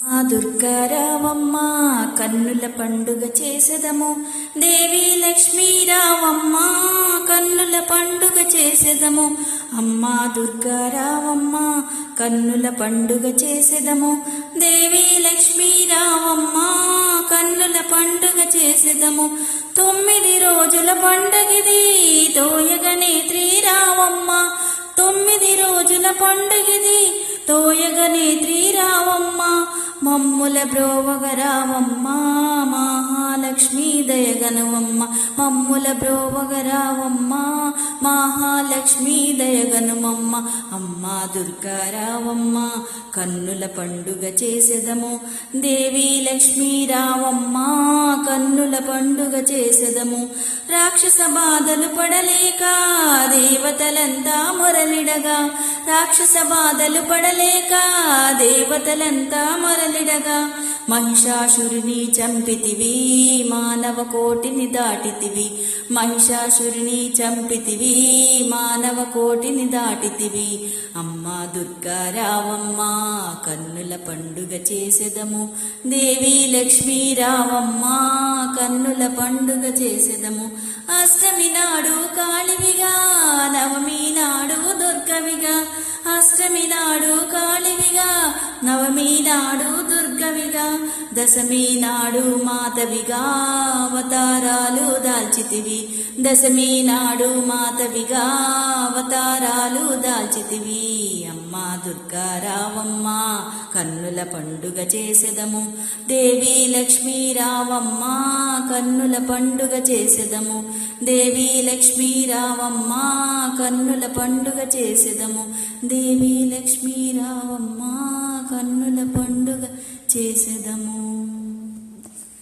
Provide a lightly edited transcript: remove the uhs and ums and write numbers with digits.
మా దుర్గారావమ్మ కన్నుల పండుగ చేసెదము, దేవి లక్ష్మీ రావమ్మ కన్నుల పండుగ చేసెదము. అమ్మా దుర్గారావమ్మ కన్నుల పండుగ చేసెదము, దేవి లక్ష్మీ రావమ్మ కన్నుల పండుగ చేసెదము. 9 రోజుల పండుగిది తోయగనేత్రి రావమ్మ, 9 రోజుల పండుగిది తోయగనేత్రి రావమ్మ. మమ్ముల బ్రోవగ రావమ్మ మహాలక్ష్మీ దయగనువమ్మ, మమ్ముల బ్రోవగ రావమ్మ మహాలక్ష్మీ దయగనుమమ్మ. అమ్మా దుర్గా రావమ్మ కన్నుల పండుగ చేసెదము, దేవి లక్ష్మీ రావమ్మ కన్నుల పండుగ చేసెదము. రాక్షస బాధలు పడలేక దేవతలంతా మొరలిడగా, రాక్షస బాధలు పడలేక దేవతలంతా మొరలిడగా, మహిషాసురుని చంపితివి మానవ కోటిని దాటితివి, మహిషాసురుని చంపితివి మానవ కోటిని దాటితివి. అమ్మా దుర్గా రావమ్మ కన్నుల పండుగ చేసెదము, దేవి లక్ష్మీ రావమ్మ కన్నుల పండుగ చేసెదము. అష్టమి నాడు కాళివిగా, నవమి నాడు దుర్గవిగా, అష్టమి నాడు కాళివిగా, నవమి నాడు దుర్గవిగా, దశమి నాడు మాతవిగా అవతారాలు దాల్చితివి, దశమి నాడు మాతవిగా అవతారాలు దాల్చితివి. అమ్మా దుర్గా రావమ్మ కన్నుల పండుగ చేసెదము, దేవి లక్ష్మీ రావమ్మ కన్నుల పండుగ చేసెదము, దేవి లక్ష్మీ రావమ్మ కన్నుల పండుగ చేసెదము, దేవి లక్ష్మీ రావమ్మ కన్నుల పండుగ చేసెదము.